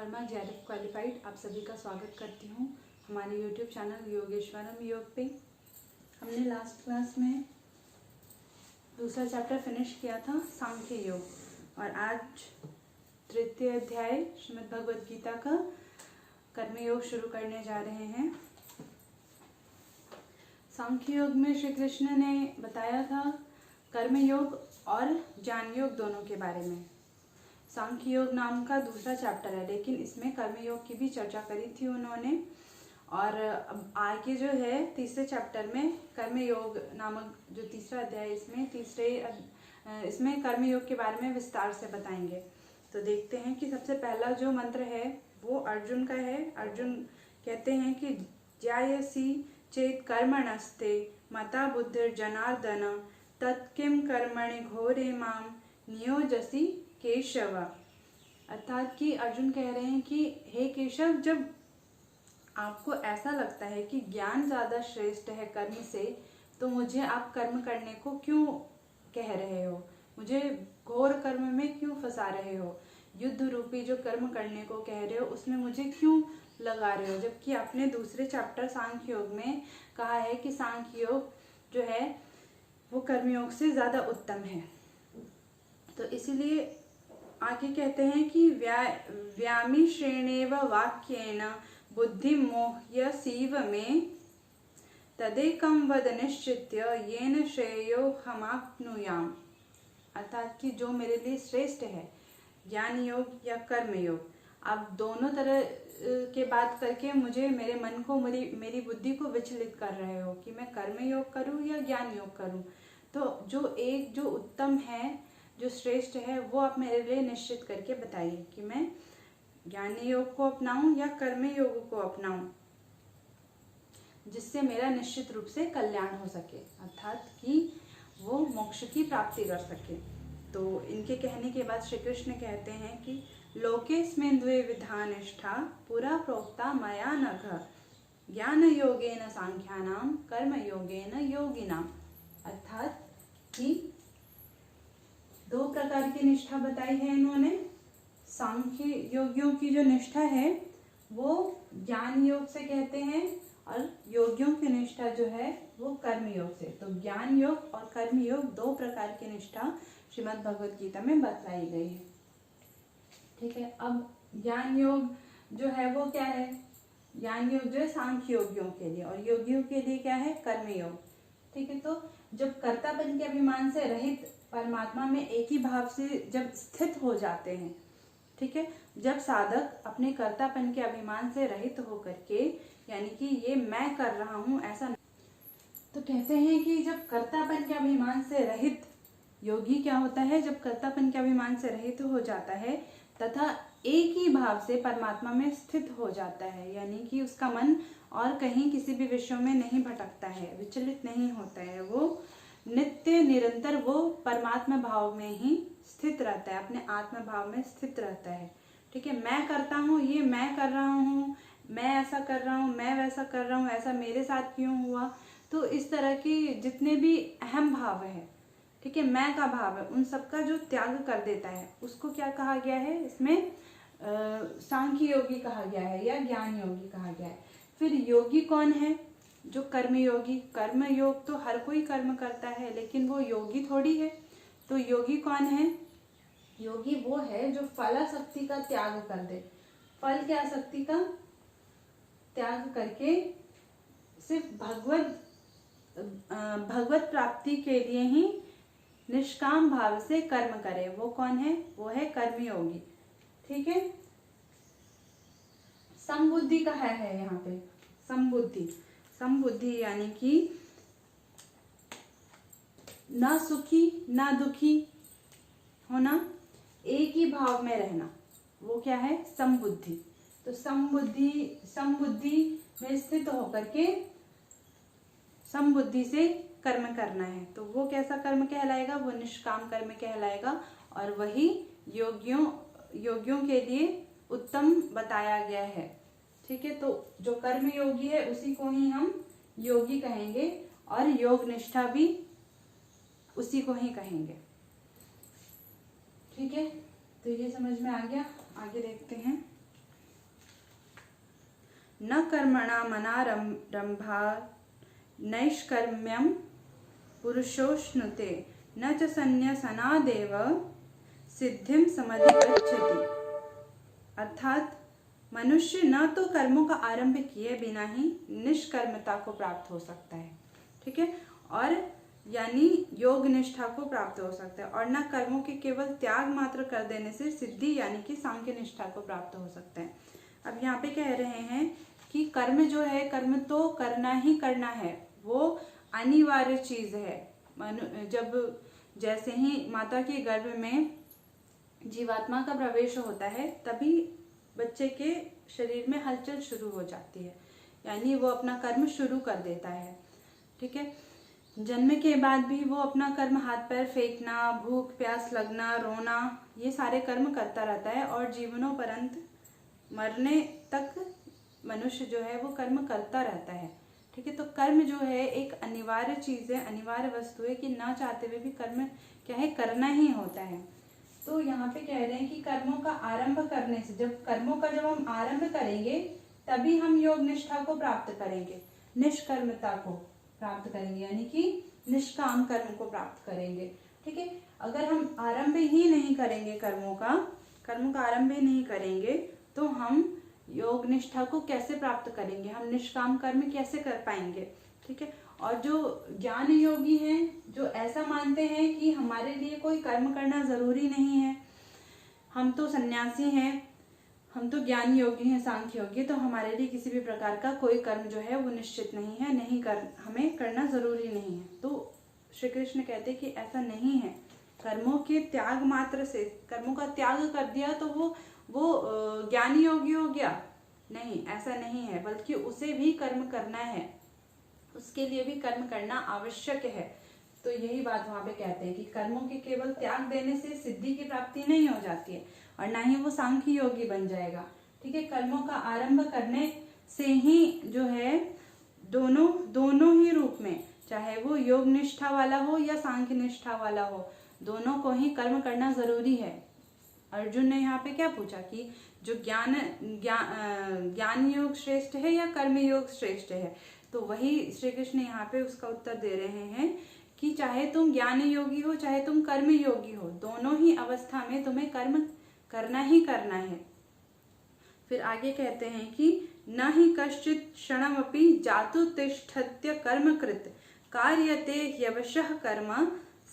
Verma JRF qualified आप सभी का स्वागत करती हूँ हमारे यूट्यूब चैनल योगेश्वरम योग पे। हमने लास्ट क्लास में दूसरा चैप्टर फिनिश किया था सांख्य योग और आज तृतीय अध्याय श्रीमद् भगवद गीता का कर्मयोग शुरू करने जा रहे हैं। सांख्य योग में श्री कृष्ण ने बताया था कर्मयोग और ज्ञान योग दोनों के बारे में। सांख्य योग नाम का दूसरा चैप्टर है, लेकिन इसमें कर्मयोग की भी चर्चा करी थी उन्होंने। और अब आगे जो है तीसरे चैप्टर में कर्मयोग नामक जो तीसरा अध्याय इसमें कर्मयोग के बारे में विस्तार से बताएंगे। तो देखते हैं कि सबसे पहला जो मंत्र है वो अर्जुन का है। अर्जुन कहते हैं कि ज्यायसी चेत कर्मणस्ते मता बुद्धिर्जनार्दन तत्किं कर्मणि घोरे माम नियोजसी केशव। अर्थात कि अर्जुन कह रहे हैं कि हे केशव, जब आपको ऐसा लगता है कि ज्ञान ज़्यादा श्रेष्ठ है कर्म से, तो मुझे आप कर्म करने को क्यों कह रहे हो, मुझे घोर कर्म में क्यों फंसा रहे हो, युद्ध रूपी जो कर्म करने को कह रहे हो उसमें मुझे क्यों लगा रहे हो, जबकि आपने दूसरे चैप्टर सांख्य योग में कहा है कि सांख्य योग जो है वो कर्मयोग से ज़्यादा उत्तम है। तो इसीलिए आगे कहते हैं कि व्यामिश्रेणेव वाक्येन बुद्धि मोह्य सीव में तदेकं वद निश्चित्य येन श्रेयो हमाप्नुयाम। अर्थात कि जो मेरे लिए श्रेष्ठ है, ज्ञान योग या कर्म योग, आप दोनों तरह के बात करके मुझे मेरे मन को मेरी बुद्धि को विचलित कर रहे हो कि मैं कर्म योग करूं या ज्ञान योग करूं। तो जो उत्तम है, जो श्रेष्ठ है, वो आप मेरे लिए निश्चित करके बताइए कि मैं ज्ञान योग को अपनाऊं या कर्म योग को अपनाऊं, जिससे मेरा निश्चित रूप से कल्याण हो सके, अर्थात कि वो मोक्ष की प्राप्ति कर सके। तो इनके कहने के बाद श्री कृष्ण कहते हैं कि लोकेस्मिन् द्वे विधा निष्ठा पुरा प्रोक्ता मया नघ ज्ञान योगेन सांख्यानां कर्म योगेन योगिनाम। अर्थात कि दो प्रकार की निष्ठा बताई है इन्होंने। सांख्य योगियों की जो निष्ठा है वो ज्ञान योग से कहते हैं और योगियों की निष्ठा जो है वो कर्म योग से। तो ज्ञान योग और कर्म योग दो प्रकार की निष्ठा श्रीमद् भगवद गीता में बतलाई गई है। ठीक है, अब ज्ञान योग जो है वो क्या है? ज्ञान योग जो है सांख्य योगियों के लिए और योगियों के लिए क्या है? कर्म योग। ठीक है, तो जब कर्तापन के अभिमान से रहित परमात्मा में एक ही भाव से जब स्थित हो जाते हैं, ठीक है, जब साधक अपने कर्तापन के अभिमान से रहित होकर के, यानी कि ये मैं कर रहा हूँ ऐसा, तो कहते हैं कि जब कर्तापन के अभिमान से रहित योगी क्या होता है? जब कर्तापन के अभिमान से रहित हो जाता है तथा एक ही भाव से परमात्मा में स्थित हो जाता है, यानी कि उसका मन और कहीं किसी भी विषयों में नहीं भटकता है, विचलित नहीं होता है, वो नित्य निरंतर वो परमात्मा भाव में ही स्थित रहता है, अपने आत्म भाव में स्थित रहता है। ठीक है, मैं करता हूँ, ये मैं कर रहा हूँ, मैं ऐसा कर रहा हूँ, मैं वैसा कर रहा हूँ, ऐसा मेरे साथ क्यों हुआ। तो इस तरह के जितने भी अहम भाव है, ठीक है, मैं का भाव है, उन सबका जो त्याग कर देता है उसको क्या कहा गया है? इसमें सांख्य योगी कहा गया है या ज्ञान योगी कहा गया है। फिर योगी कौन है? जो कर्म योगी। कर्म योग तो हर कोई कर्म करता है, लेकिन वो योगी थोड़ी है। तो योगी कौन है? योगी वो है जो फलासक्ति का त्याग कर दे, फल की आसक्ति का त्याग करके सिर्फ भगवत प्राप्ति के लिए ही निष्काम भाव से कर्म करे। वो कौन है? वो है कर्मयोगी। ठीक है, समबुद्धि कहा है यहाँ पे। समबुद्धि यानी कि ना सुखी ना दुखी होना, एक ही भाव में रहना, वो क्या है? समबुद्धि। तो समबुद्धि में स्थित होकर के समबुद्धि से कर्म करना है, तो वो कैसा कर्म कहलाएगा? वो निष्काम कर्म कहलाएगा और वही योगियों के लिए उत्तम बताया गया है। ठीक है, तो जो कर्म योगी है उसी को ही हम योगी कहेंगे और योग निष्ठा भी उसी को ही कहेंगे। ठीक है, तो ये समझ में आ गया। आगे देखते हैं। न कर्मणा मनारंभा नैष्कर्म्यम पुरुषोष्णुते न च संन्यासनादेव सिद्धिम समधिगच्छति। अर्थात मनुष्य न तो कर्मों का आरंभ किए बिना ही निष्कर्मता को प्राप्त हो सकता है, ठीक है, और यानी योग निष्ठा को प्राप्त हो सकता है, और न कर्मों के केवल त्याग मात्र कर देने से सिद्धि यानी कि सांख्य निष्ठा को प्राप्त हो सकता है। अब यहाँ पे कह रहे हैं कि कर्म जो है, कर्म तो करना ही करना है, वो अनिवार्य चीज है। जब जैसे ही माता के गर्भ में जीवात्मा का प्रवेश होता है तभी बच्चे के शरीर में हलचल शुरू हो जाती है, यानी वो अपना कर्म शुरू कर देता है, ठीक है। जन्म के बाद भी वो अपना कर्म, हाथ पैर फेंकना, भूख प्यास लगना, रोना, ये सारे कर्म करता रहता है और जीवनोपरंत मरने तक मनुष्य जो है वो कर्म करता रहता है, ठीक है। तो कर्म जो है एक अनिवार्य चीज है, अनिवार्य वस्तु है कि ना चाहते हुए भी कर्म क्या है, करना ही होता है। तो यहाँ पे कह रहे हैं कि कर्मों का आरंभ करने से, जब हम आरंभ करेंगे तभी हम योग निष्ठा को प्राप्त करेंगे, निष्कर्मता को प्राप्त करेंगे, यानी कि निष्काम कर्म को प्राप्त करेंगे, ठीक है। अगर हम आरंभ ही नहीं करेंगे कर्मों का आरंभ ही नहीं करेंगे तो हम योग निष्ठा को कैसे प्राप्त करेंगे, हम निष्काम कर्म कैसे कर पाएंगे, ठीक है। और जो ज्ञान योगी हैं, जो ऐसा मानते हैं कि हमारे लिए कोई कर्म करना जरूरी नहीं है, हम तो सन्यासी हैं, हम तो ज्ञान योगी हैं, सांख्य योगी, तो हमारे लिए किसी भी प्रकार का कोई कर्म जो है वो निश्चित नहीं है, हमें करना जरूरी नहीं है। तो श्री कृष्ण कहते हैं कि ऐसा नहीं है, कर्मों के त्याग मात्र से, कर्मों का त्याग कर दिया तो वो ज्ञानी योगी हो गया, नहीं, ऐसा नहीं है, बल्कि उसे भी कर्म करना है, उसके लिए भी कर्म करना आवश्यक है। तो यही बात वहां पे कहते हैं कि कर्मों के केवल त्याग देने से सिद्धि की प्राप्ति नहीं हो जाती है और ना ही वो सांख्य योगी बन जाएगा, ठीक है। कर्मों का आरंभ करने से ही जो है दोनों ही रूप में, चाहे वो योग निष्ठा वाला हो या सांख्य निष्ठा वाला हो, दोनों को ही कर्म करना जरूरी है। अर्जुन ने यहाँ पे क्या पूछा कि जो ज्ञान योग श्रेष्ठ है या कर्म योग श्रेष्ठ है, तो वही श्री कृष्ण यहाँ पे उसका उत्तर दे रहे हैं कि चाहे तुम ज्ञान योगी हो चाहे तुम कर्म योगी हो, दोनों ही अवस्था में तुम्हें कर्म करना ही करना है। फिर आगे कहते हैं कि न ही कश्चित क्षणमपि जातु तिष्ठत्य कर्मकृत कार्यते ह्यवशः कर्म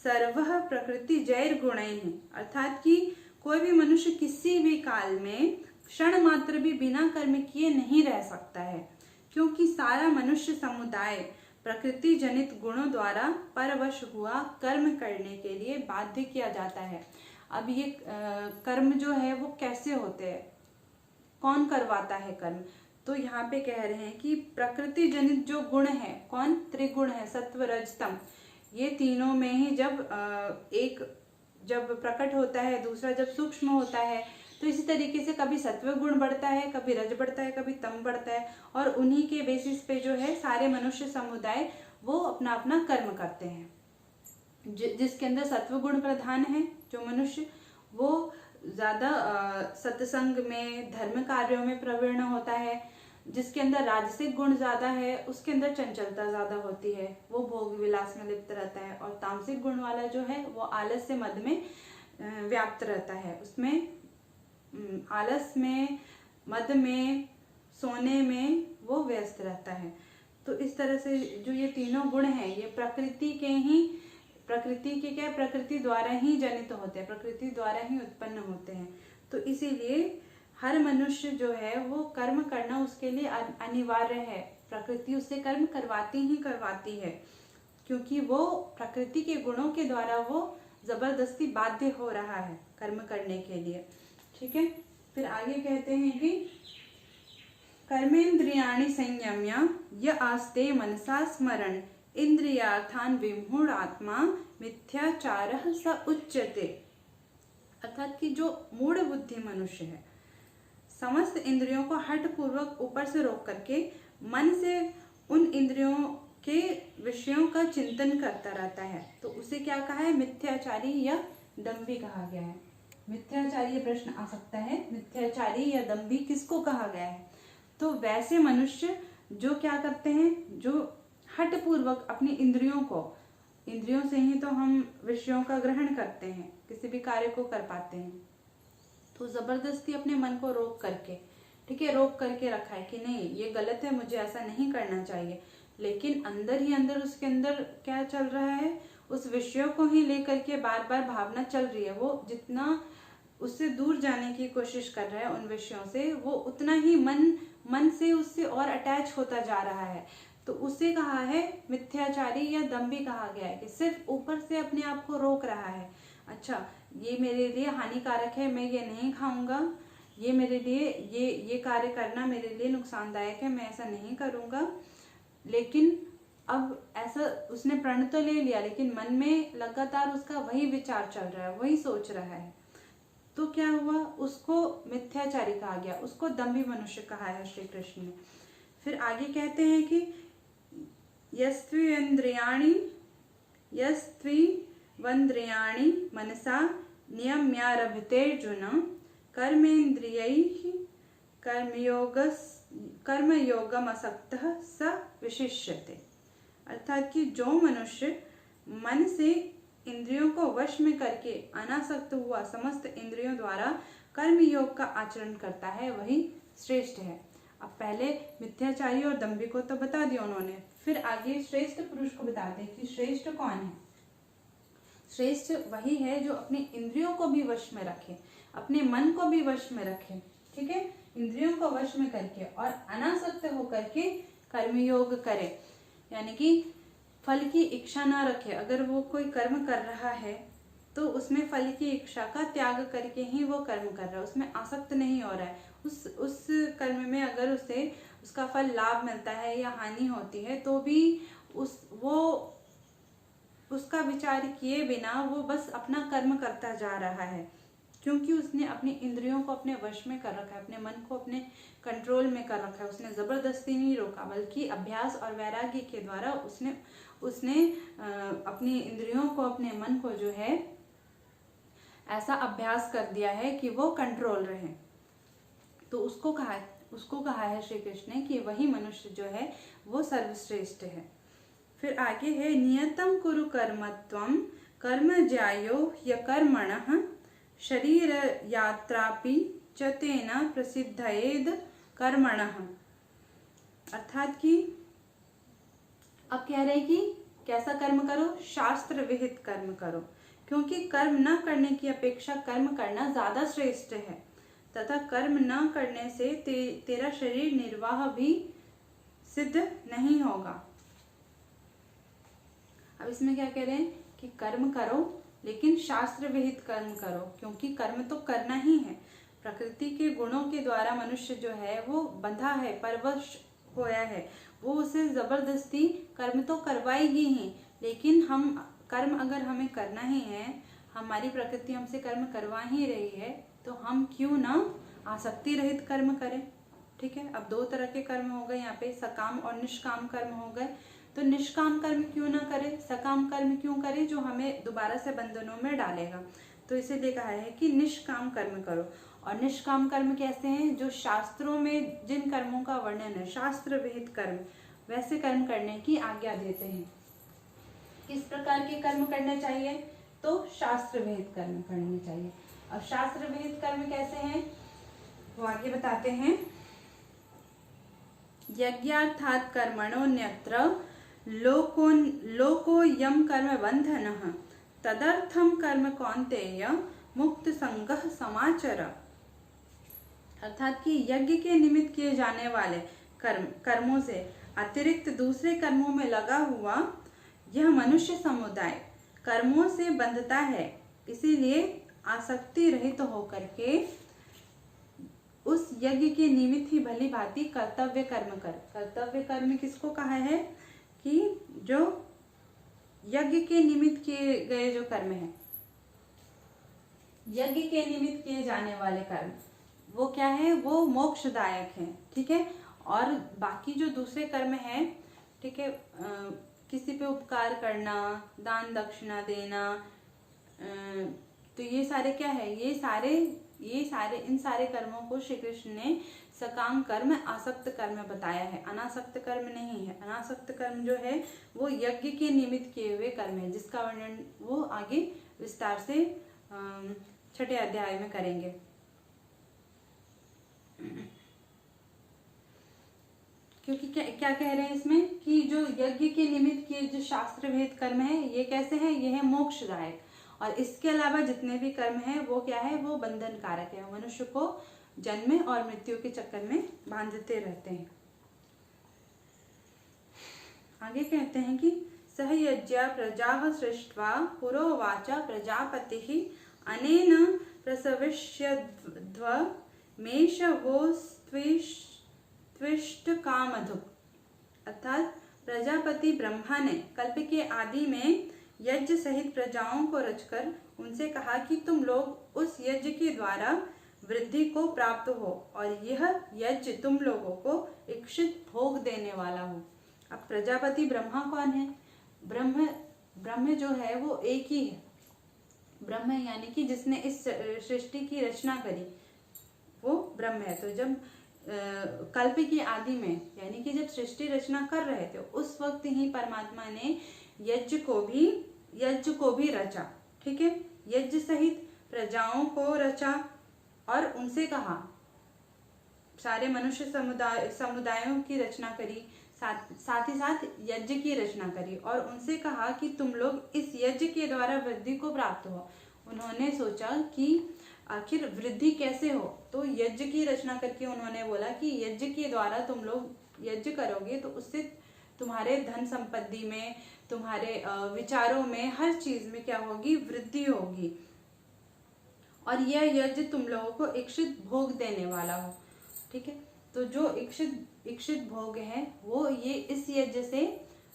सर्वः प्रकृति जैर्गुणैः। अर्थात कि कोई भी मनुष्य किसी भी काल में क्षण मात्र भी बिना कर्म किए नहीं रह सकता है, क्योंकि सारा मनुष्य समुदाय प्रकृति जनित गुणों द्वारा परवश हुआ कर्म करने के लिए बाध्य किया जाता है। अब ये कर्म जो है वो कैसे होते हैं, कौन करवाता है कर्म, तो यहाँ पे कह रहे हैं कि प्रकृति जनित जो गुण है, कौन, त्रिगुण है, सत्व रज तम, ये तीनों में ही एक जब प्रकट होता है, दूसरा जब सूक्ष्म होता है, तो इसी तरीके से कभी सत्व गुण बढ़ता है, कभी रज बढ़ता है, कभी तम बढ़ता है, और उन्हीं के बेसिस पे जो है सारे मनुष्य समुदाय वो अपना अपना कर्म करते हैं। जिसके अंदर सत्व गुण प्रधान है, जो मनुष्य वो ज्यादा सत्संग में, धर्म कार्यों में प्रवीण होता है। जिसके अंदर राजसिक गुण ज्यादा है उसके अंदर चंचलता ज्यादा होती है, वो भोग विलास में लिप्त रहता है। और तामसिक गुण वाला जो है वो आलस से मद में व्याप्त रहता है, उसमें आलस में, मद में, सोने में वो व्यस्त रहता है। तो इस तरह से जो ये तीनों गुण हैं ये प्रकृति के क्या, प्रकृति द्वारा ही जनित होते हैं, प्रकृति द्वारा ही उत्पन्न होते हैं। तो इसीलिए हर मनुष्य जो है वो कर्म करना उसके लिए अनिवार्य है, प्रकृति उससे कर्म करवाती है, क्योंकि वो प्रकृति के गुणों के द्वारा वो जबरदस्ती बाध्य हो रहा है कर्म करने के लिए, ठीक है। फिर आगे कहते हैं कि कर्मेन्द्रियाणि संयम्य य आस्ते मनसा स्मरण इंद्रियार्थान विमूढ़ आत्मा मिथ्याचारः स उच्यते। अर्थात कि जो मूढ़ बुद्धि मनुष्य है, समस्त इंद्रियों को हठ पूर्वक ऊपर से रोक करके मन से उन इंद्रियों के विषयों का चिंतन करता रहता है, तो उसे क्या कहा है, मिथ्याचारी या दंभी कहा गया है। मिथ्याचारी, ये प्रश्न आ सकता है, मिथ्याचारी या दंभी किसको कहा गया है, तो वैसे मनुष्य जो क्या करते हैं, जो हठपूर्वक अपनी इंद्रियों से ही तो हम विषयों का ग्रहण करते हैं, किसी भी कार्य को कर पाते हैं, तो जबरदस्ती अपने मन को रोक करके, ठीक है, रोक करके रखा है कि नहीं ये गलत है, मुझे ऐसा नहीं करना चाहिए, लेकिन अंदर ही अंदर उसके अंदर क्या चल रहा है, उस विषयों को ही लेकर के बार बार भावना चल रही है। वो जितना उससे दूर जाने की कोशिश कर रहा है उन विषयों से, वो उतना ही मन से उससे और अटैच होता जा रहा है। तो उसे कहा है मिथ्याचारी या दंभी कहा गया है कि सिर्फ ऊपर से अपने आप को रोक रहा है। अच्छा, ये मेरे लिए हानिकारक है, मैं ये नहीं खाऊंगा, ये मेरे लिए ये कार्य करना मेरे लिए नुकसानदायक है, मैं ऐसा नहीं करूंगा। लेकिन अब ऐसा उसने प्रण तो ले लिया, लेकिन मन में लगातार उसका वही विचार चल रहा है, वही सोच रहा है। तो क्या हुआ, उसको मिथ्याचारी कहा गया, उसको दंभी मनुष्य कहा है श्री कृष्ण ने। फिर आगे कहते हैं कि यस्त्विन्द्रियाणि मनसा नियम्यारभतेर्जुन कर्मेन्द्रियैः कर्मयोगमसक्तः स विशिष्यते। अर्थात कि जो मनुष्य मन से इंद्रियों को वश में करके अनासक्त हुआ समस्त इंद्रियों द्वारा कर्म योग का आचरण करता है, वही श्रेष्ठ है। अब पहले मिथ्याचारी और दंभी को तो बता दिया उन्होंने, फिर आगे श्रेष्ठ पुरुष को बताते हैं कि श्रेष्ठ कौन है। श्रेष्ठ वही है जो अपनी इंद्रियों को भी वश में रखे, अपने मन को भी वश में रखे, ठीक है, इंद्रियों को वश में करके और अनासक्त होकर के कर्मयोग करे, यानी कि फल की इच्छा ना रखे। अगर वो कोई कर्म कर रहा है तो उसमें फल की इच्छा का त्याग करके ही वो कर्म कर रहा है, उसमें आसक्त नहीं हो रहा है। उस कर्म में अगर उसे उसका फल लाभ मिलता है या हानि होती है तो भी उसका विचार किए बिना वो बस अपना कर्म करता जा रहा है, क्योंकि उसने अपनी इंद्रियों को अपने वश में कर रखा है, अपने मन को अपने कंट्रोल में कर रखा है। उसने जबरदस्ती नहीं रोका, बल्कि अभ्यास और वैराग्य के द्वारा उसने अपनी इंद्रियों को, अपने मन को जो है ऐसा अभ्यास कर दिया है कि वो कंट्रोल रहे। तो उसको कहा है श्री कृष्ण ने कि वही मनुष्य जो है वो सर्वश्रेष्ठ है। फिर आगे है नियतम कुरु कर्मत्वं कर्म ज्यायो ह्यकर्मणः शरीर यात्रापि च तेन प्रसिद्धयेद कर्मणः। अर्थात कि अब कह रहे हैं कि कैसा कर्म करो, शास्त्र विहित कर्म करो, क्योंकि कर्म न करने की अपेक्षा कर्म करना ज्यादा श्रेष्ठ है, तथा कर्म न करने से तेरा शरीर निर्वाह भी सिद्ध नहीं होगा। अब इसमें क्या कह रहे हैं कि कर्म करो लेकिन शास्त्र विहित कर्म करो, क्योंकि कर्म तो करना ही है। प्रकृति के गुणों के द्वारा मनुष्य जो है वो बंधा है, परवश होया है, वो उसे जबरदस्ती कर्म तो करवाएगी ही, लेकिन हम कर्म अगर हमें करना ही है, हमारी प्रकृति हमसे कर्म करवा ही रही है, तो हम क्यों ना आसक्ति रहित कर्म करें। ठीक है, अब दो तरह के कर्म हो गए यहाँ पे, सकाम और निष्काम कर्म हो गए। तो निष्काम कर्म क्यों ना करें, सकाम कर्म क्यों करें जो हमें दोबारा से बंधनों में डालेगा। तो इसीलिए कहा है कि निष्काम कर्म करो। और निष्काम कर्म कैसे हैं, जो शास्त्रों में जिन कर्मों का वर्णन है, शास्त्र विहित कर्म, वैसे कर्म करने की आज्ञा देते हैं। किस प्रकार के कर्म करने चाहिए, तो शास्त्र विहित कर्म करने चाहिए। अब शास्त्र विहित कर्म कैसे हैं वो आगे बताते हैं। यज्ञार्थात् कर्मणोऽन्यत्र लोको यम कर्म बंधनः तदर्थम कर्म कौन्तेय मुक्त संगः समाचर। अर्थात कि यज्ञ के निमित्त किए जाने वाले कर्मों से अतिरिक्त दूसरे कर्मों में लगा हुआ यह मनुष्य समुदाय कर्मों से बंधता है, इसीलिए आसक्ति रहित होकर के उस यज्ञ के निमित्त ही भली भांति कर्तव्य कर्म कर। कर्तव्य कर्म किसको कहा है कि जो यज्ञ के निमित्त किए गए जो कर्म है, यज्ञ के निमित्त किए जाने वाले कर्म, वो क्या है, वो मोक्षदायक है। ठीक है, और बाकी जो दूसरे कर्म है, ठीक है, किसी पे उपकार करना, दान दक्षिणा देना, तो ये सारे क्या है, ये सारे इन सारे कर्मों को श्री कृष्ण ने सकाम कर्म, आसक्त कर्म बताया है, अनासक्त कर्म नहीं है। अनासक्त कर्म जो है वो यज्ञ के निमित्त किए हुए कर्म है, जिसका वर्णन वो आगे विस्तार से 6ठे अध्याय में करेंगे। क्योंकि क्या कह रहे हैं इसमें कि जो यज्ञ के निमित्त किए जो शास्त्र भेद कर्म है ये कैसे हैं, ये है मोक्षदायक, और इसके अलावा जितने भी कर्म हैं वो क्या है, वो बंधन कारक है, मनुष्य को जन्म और मृत्यु के चक्कर में बांधते रहते हैं। आगे कहते हैं कि सह यज्ञ प्रजा सृष्ट्वा पुरोवाच प्रजापतिः अनेन प्रसविष्यध्व मेषवोस्त्विष्ट कामधुक्। अर्थात प्रजापति ब्रह्मा ने कल्प के आदि में यज्ञ सहित प्रजाओं को रचकर उनसे कहा कि तुम लोग उस यज्ञ के द्वारा वृद्धि को प्राप्त हो और यह यज्ञ तुम लोगों को इच्छित भोग देने वाला हो। अब प्रजापति ब्रह्मा कौन है? ब्रह्म जो है वो एक ही है। ब्रह्म यानी कि जिसने इस सृष्टि की रचना करी वो ब्रह्म है। तो जब कल्प की आदि में यानी कि जब सृष्टि रचना कर रहे थे उस वक्त ही परमात्मा ने यज्ञ को भी रचा। ठीक है, यज्ञ सहित प्रजाओं को रचा और उनसे कहा, सारे मनुष्य समुदायों की रचना करी, साथ ही साथ यज्ञ की रचना करी और उनसे कहा कि तुम लोग इस यज्ञ के द्वारा वृद्धि को प्राप्त हो। उन्होंने सोचा कि आखिर वृद्धि कैसे हो, तो यज्ञ की रचना करके उन्होंने बोला कि यज्ञ के द्वारा तुम लोग यज्ञ करोगे तो उससे तुम्हारे धन संपत्ति में, तुम्हारे विचारों में, हर चीज में क्या होगी, वृद्धि होगी और यह यज्ञ तुम लोगों को इच्छित भोग देने वाला हो। ठीक है, तो जो इच्छित भोग है वो ये इस यज्ञ से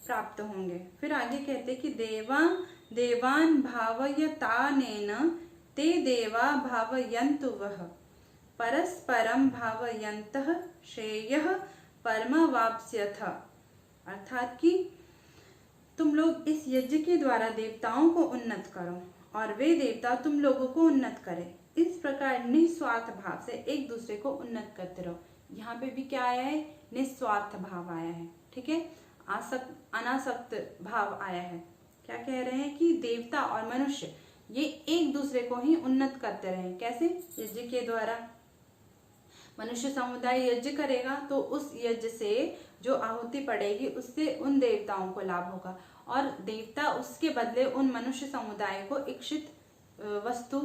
प्राप्त होंगे। फिर आगे कहते कि देवान भावयतानेन ते देवा भावयन्तु वः परस्परम भावयन्तः श्रेयः परमवाप्स्यथ। अर्थात कि तुम लोग इस यज्ञ के द्वारा देवताओं को उन्नत करो और वे देवता तुम लोगों को उन्नत करें। इस प्रकार निस्वार्थ भाव से एक दूसरे को उन्नत करते रहो। यहाँ पे भी क्या आया है, निस्वार्थ भाव आया है। ठीक है, अनासक्त भाव आया है। क्या कह रहे हैं कि देवता और मनुष्य ये एक दूसरे को ही उन्नत करते रहें। कैसे? यज्ञ के द्वारा। मनुष्य समुदाय यज्ञ करेगा तो उस यज्ञ से जो आहुति पड़ेगी उससे उन देवताओं को लाभ होगा और देवता उसके बदले उन मनुष्य समुदाय को इच्छित वस्तु,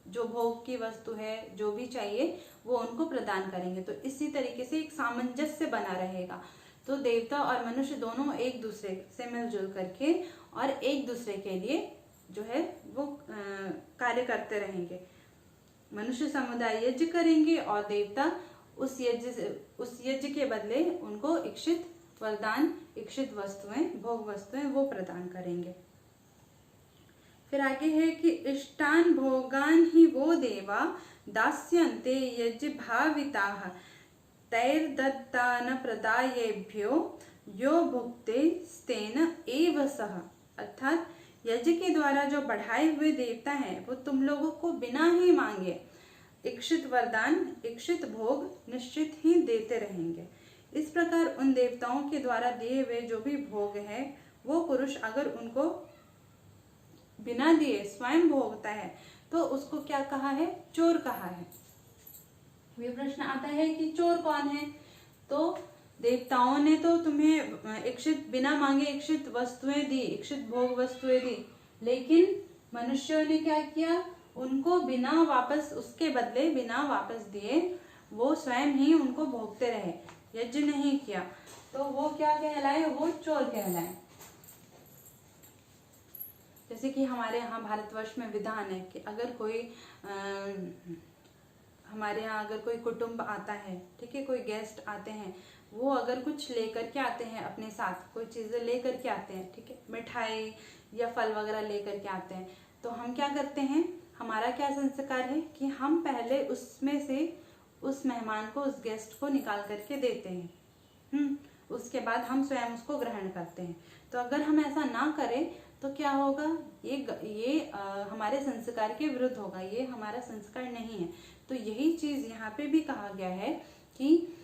जो भोग की वस्तु है, जो भी चाहिए वो उनको प्रदान करेंगे। तो इसी तरीके से एक सामंजस्य बना रहेगा। तो देवता और मनुष्य दोनों एक दूसरे से मिलजुल करके और एक दूसरे के लिए जो है वो कार्य करते रहेंगे। मनुष्य समुदाय यज्ञ करेंगे और देवता उस यज्ञ के बदले उनको इच्छित वरदान, इच्छित वस्तुएं, भोग वस्तुएं वो प्रदान करेंगे। फिर आगे है कि इष्टान भोगान ही वो देवा दास्यन्ते यज्ञ भाविताः तैर्दत्तान प्रदायेभ्यो यो भुक्ते स्तेन एव सह। अर्थात यज्ञ के द्वारा जो बढ़ाए हुए देवता हैं वो तुम लोगों को बिना ही मांगे इच्छित वरदान, इच्छित भोग निश्चित ही देते रहेंगे। इस प्रकार उन देवताओं के द्वारा दिए हुए जो भी भोग है वो पुरुष अगर उनको बिना दिए स्वयं भोगता है तो उसको क्या कहा है, चोर कहा है। ये प्रश्न आता है कि चोर कौन है? तो देवताओं ने तो तुम्हें इच्छित, बिना मांगे इच्छित वस्तुएं दी, इच्छित भोग वस्तुएं दी, लेकिन मनुष्यों ने क्या किया, उनको बिना वापस, उसके बदले बिना वापस दिए वो स्वयं ही उनको भोगते रहे, यज्ञ नहीं किया। तो वो क्या कहलाए, वो चोर कहलाए। जैसे कि हमारे यहाँ भारतवर्ष में विधान है कि अगर कोई हमारे यहाँ अगर कोई कुटुंब आता है, ठीक है, कोई गेस्ट आते हैं, वो अगर कुछ लेकर के आते हैं अपने साथ, कोई चीज़ें लेकर के आते हैं, ठीक है, मिठाई या फल वगैरह लेकर के आते हैं, तो हम क्या करते हैं, हमारा क्या संस्कार है कि हम पहले उसमें से उस मेहमान को, उस गेस्ट को निकाल करके देते हैं। उसके बाद हम स्वयं उसको ग्रहण करते हैं। तो अगर हम ऐसा ना करें तो क्या होगा, ये हमारे संस्कार के विरुद्ध होगा, ये हमारा संस्कार नहीं है। तो यही चीज यहाँ पे भी कहा गया है कि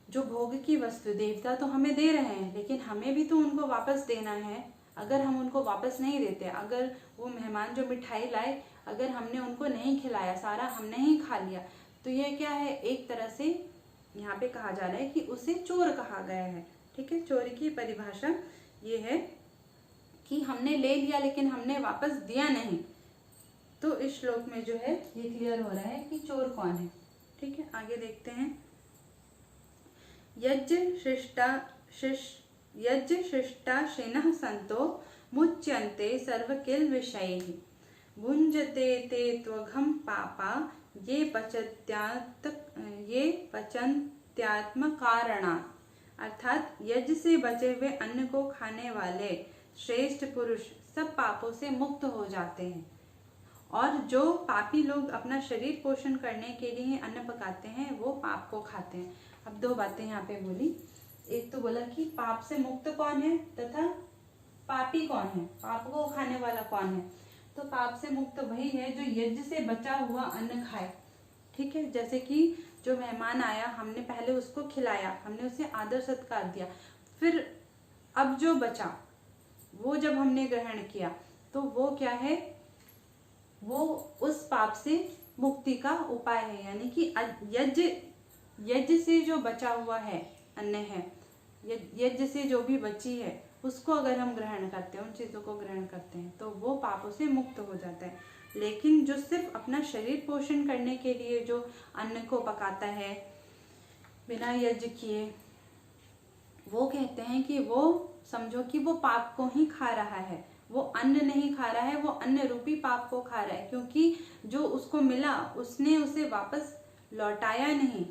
जो भोग की वस्तु देवता तो हमें दे रहे हैं, लेकिन हमें भी तो उनको वापस देना है। अगर हम उनको वापस नहीं देते, अगर वो मेहमान जो मिठाई लाए अगर हमने उनको नहीं खिलाया, सारा हमने ही खा लिया, तो ये क्या है, एक तरह से यहाँ पे कहा जा रहा है कि उसे चोर कहा गया है। ठीक है, चोरी की परिभाषा ये है कि हमने ले लिया लेकिन हमने वापस दिया नहीं। तो इस श्लोक में जो है ये क्लियर हो रहा है कि चोर कौन है। ठीक है, आगे देखते हैं। यज्ञ शिष्टाशिनः संतो मुच्यन्ते सर्वकिल विषयैः भुञ्जते ते त्वघं पापा ये पचन्त्यात्म कारणात्। अर्थात यज्ञ से बचे हुए अन्न को खाने वाले श्रेष्ठ पुरुष सब पापों से मुक्त हो जाते हैं, और जो पापी लोग अपना शरीर पोषण करने के लिए अन्न पकाते हैं वो पाप को खाते हैं। अब दो बातें यहाँ पे बोली, एक तो बोला कि पाप से मुक्त कौन है तथा पापी कौन है, पाप को खाने वाला कौन है। तो पाप से मुक्त वही है जो यज्ञ से बचा हुआ अन्न खाए। ठीक है, जैसे कि जो मेहमान आया हमने पहले उसको खिलाया, हमने उसे आदर सत्कार दिया, फिर अब जो बचा वो जब हमने ग्रहण किया तो वो क्या है, वो उस पाप से मुक्ति का उपाय है। यानी कि यज्ञ से जो बचा हुआ है अन्न है, यज्ञ से जो भी बची है उसको अगर हम ग्रहण करते हैं, उन चीज़ों को ग्रहण करते हैं तो वो पापों से मुक्त हो जाता है। लेकिन जो सिर्फ अपना शरीर पोषण करने के लिए जो अन्न को पकाता है बिना यज्ञ किए, वो कहते हैं कि वो समझो कि वो पाप को ही खा रहा है, वो अन्न नहीं खा रहा है, वो अन्न रूपी पाप को खा रहा है, क्योंकि जो उसको मिला उसने उसे वापस लौटाया नहीं।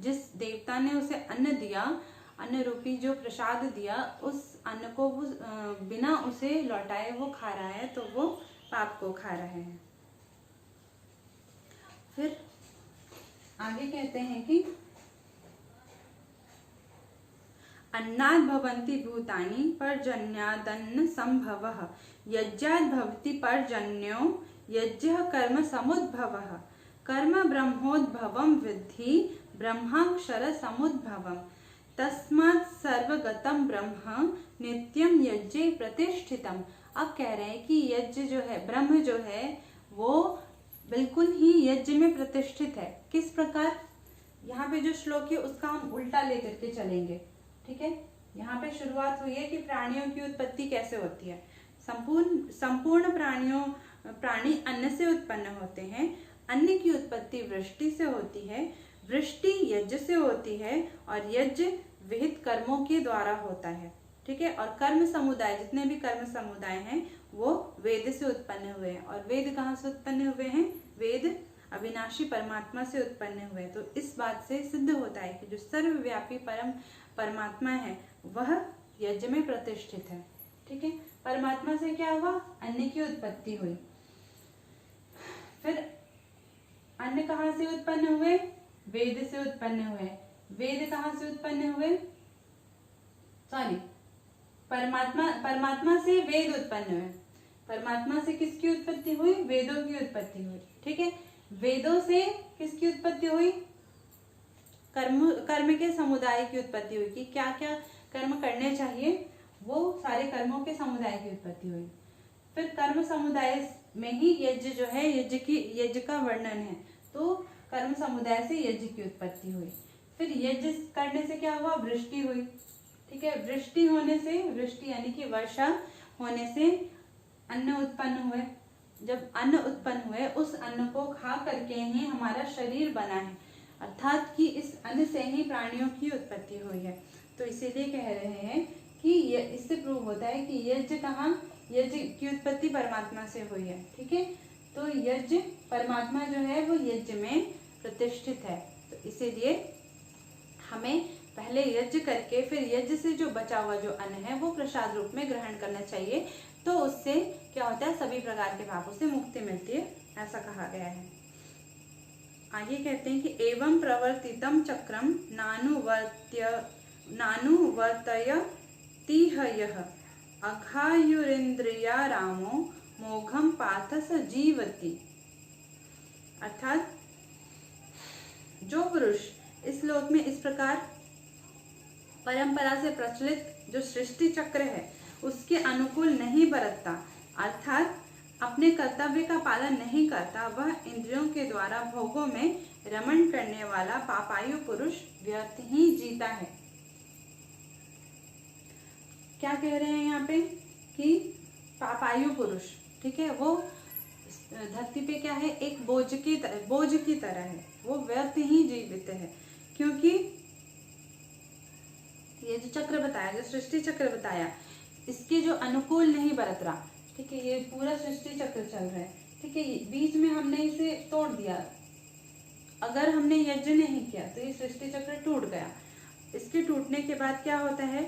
जिस देवता ने उसे अन्न दिया, अन्न रूपी जो प्रसाद दिया, उस अन्न को वो बिना उसे लौटाए वो खा रहा है, तो वो पाप को खा रहा है। फिर आगे कहते हैं कि अन्नाद् भवन्ति भूतानि पर्जन्यादन्न संभवः यज्ञाद् भवति पर्जन्यो यज्ञः कर्म समुद्भवः कर्म ब्रह्मोद्भवं विद्धि ब्रह्माक्षर समुद्भवम् तस्मात् सर्वगतं ब्रह्म नित्यं यज्ञे प्रतिष्ठितम्। अब कह रहे हैं कि यज्ञ जो है, ब्रह्म जो है वो बिल्कुल ही यज्ञ में प्रतिष्ठित है। किस प्रकार, यहाँ पे जो श्लोक है उसका हम उल्टा लेकर के चलेंगे। ठीक है, यहाँ पे शुरुआत हुई है कि प्राणियों की उत्पत्ति कैसे होती है। संपूर्ण प्राणी अन्न से उत्पन्न होते हैं। अन्न की उत्पत्ति वृष्टि से होती है, वृष्टि यज्ञ से होती है, और यज्ञ विहित कर्मों के द्वारा होता है। ठीक है, और कर्म समुदाय, जितने भी कर्म समुदाय हैं वो वेद से उत्पन्न हुए हैं। और वेद कहाँ से उत्पन्न हुए हैं, वेद अविनाशी परमात्मा से उत्पन्न हुए। तो इस बात से सिद्ध होता है कि जो सर्वव्यापी परमात्मा है वह यज्ञ में प्रतिष्ठित है। ठीक है, परमात्मा से क्या हुआ, अन्न की उत्पत्ति हुई। फिर अन्न कहाँ से उत्पन्न हुए, वेद से उत्पन्न हुए। वेद कहाँ से उत्पन्न हुए, परमात्मा से वेद उत्पन्न हुए। परमात्मा से किसकी उत्पत्ति हुई, वेदों की उत्पत्ति हुई। ठीक है, वेदों से किसकी उत्पत्ति हुई, कर्म के समुदाय की उत्पत्ति हुई कि क्या क्या कर्म करने चाहिए, वो सारे कर्मों के समुदाय की उत्पत्ति हुई। फिर कर्म समुदाय में ही यज्ञ जो है, यज्ञ का वर्णन है, तो कर्म समुदाय से यज्ञ की उत्पत्ति हुई। फिर यज्ञ करने से क्या हुआ, वृष्टि हुई। ठीक है, वृष्टि होने से, वृष्टि यानी कि वर्षा होने से अन्न उत्पन्न हुए। जब अन्न उत्पन्न हुए, उस अन्न को खा करके ही हमारा शरीर बना है, अर्थात कि इस अन्न से ही प्राणियों की उत्पत्ति हुई है। तो इसीलिए कह रहे हैं कि इससे प्रूव होता है कि यज्ञ की उत्पत्ति परमात्मा से हुई है। ठीक है, तो यज्ञ, परमात्मा जो है वो यज्ञ में प्रतिष्ठित है। तो इसीलिए हमें पहले यज्ञ करके फिर यज्ञ से जो बचा हुआ जो अन्न है वो प्रसाद रूप में ग्रहण करना चाहिए। तो उससे क्या होता है, सभी प्रकार के पापों से मुक्ति मिलती है, ऐसा कहा गया है। आगे कहते हैं कि एवं प्रवर्तितम चक्रम नानुवर्तयतीह यः अघायुरिंद्रिया रामो मोघम पाथ स जीवति। अर्थात जो पुरुष इस लोक में इस प्रकार परंपरा से प्रचलित जो सृष्टि चक्र है उसके अनुकूल नहीं बरतता, अर्थात अपने कर्तव्य का पालन नहीं करता, वह इंद्रियों के द्वारा भोगों में रमण करने वाला पापायु पुरुष व्यर्थ ही जीता है। क्या कह रहे हैं यहाँ पे कि पापायु पुरुष, ठीक है, वो धरती पे क्या है, एक बोझ की तरह है, वो व्यर्थ ही जीवित है, क्योंकि ये जो चक्र बताया, जो सृष्टि चक्र बताया, इसके जो अनुकूल नहीं बरत रहा, ठीक है, ये पूरा सृष्टि चक्र चल रहा है, ठीक है, बीच में हमने इसे तोड़ दिया, अगर हमने यज्ञ नहीं किया तो ये सृष्टि चक्र टूट गया। इसके टूटने के बाद क्या होता है,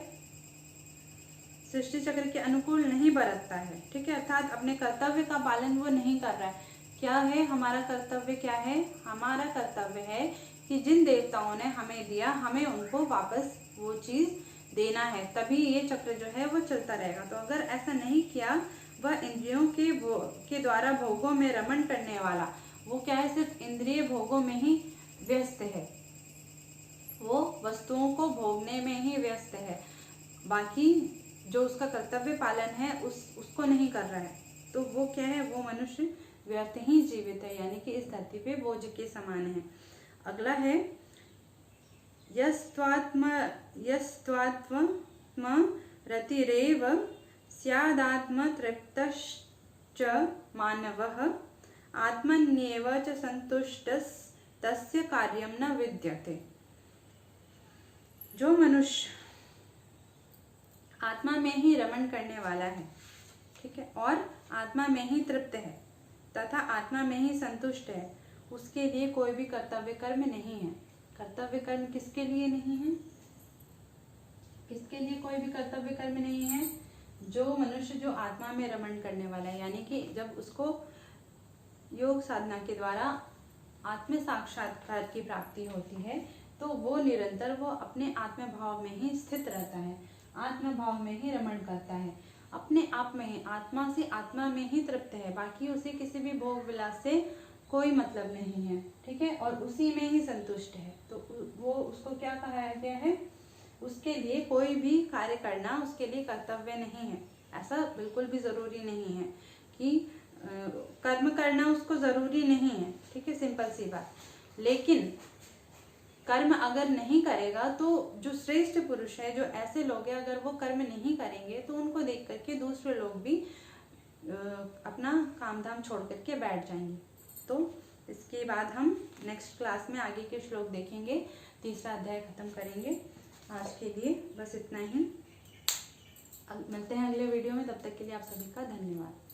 सृष्टि चक्र के अनुकूल नहीं बरतता है, ठीक है, अर्थात अपने कर्तव्य का पालन वो नहीं कर रहा है। क्या है हमारा कर्तव्य, क्या है हमारा कर्तव्य है कि जिन देवताओं ने हमें दिया, हमें उनको वापस वो चीज देना है, तभी ये चक्र जो है वो चलता रहेगा। तो अगर ऐसा नहीं किया, वह इंद्रियों के द्वारा भोगों में रमण करने वाला, वो क्या है, सिर्फ इंद्रिय भोगों में ही व्यस्त है, वो वस्तुओं को भोगने में ही व्यस्त है, बाकी जो उसका कर्तव्य पालन है उसको नहीं कर रहा है, तो वो क्या है, वो मनुष्य व्यर्थ ही जीवित है, यानी कि इस धरती पे बोझ के समान है। अगला है यस्त्वात्म रतिरेव स्यादात्म तृप्तश्च मानवः आत्मन्येव च संतुष्टस् तस्य कार्यं न विद्यते। जो मनुष्य आत्मा में ही रमण करने वाला है, ठीक है, और आत्मा में ही तृप्त है तथा आत्मा में ही संतुष्ट है, उसके लिए कोई भी कर्तव्य कर्म नहीं है। कर्तव्य कर्म किसके लिए नहीं है, किसके लिए कोई भी कर्तव्य कर्म नहीं है, जो मनुष्य जो आत्मा में रमण करने वाला है, यानी कि जब उसको योग साधना के द्वारा आत्म साक्षात्कार की प्राप्ति होती है, तो वो निरंतर वो अपने आत्म भाव में ही स्थित रहता है, आत्म भाव में ही रमण करता है, अपने आप में ही, आत्मा से आत्मा में ही तृप्त है, बाकी उसे किसी भी भोग विलास से कोई मतलब नहीं है, ठीक है, और उसी में ही संतुष्ट है। तो वो उसको क्या कहा गया है, उसके लिए कोई भी कार्य करना उसके लिए कर्तव्य नहीं है। ऐसा बिल्कुल भी जरूरी नहीं है कि कर्म करना उसको जरूरी नहीं है, ठीक है, सिंपल सी बात। लेकिन कर्म अगर नहीं करेगा तो जो श्रेष्ठ पुरुष है, जो ऐसे लोग हैं, अगर वो कर्म नहीं करेंगे तो उनको देख करके दूसरे लोग भी अपना काम धाम छोड़ करके बैठ जाएंगे। तो इसके बाद हम नेक्स्ट क्लास में आगे के श्लोक देखेंगे, तीसरा अध्याय खत्म करेंगे। आज के लिए बस इतना ही, मिलते हैं अगले वीडियो में, तब तक के लिए आप सभी का धन्यवाद।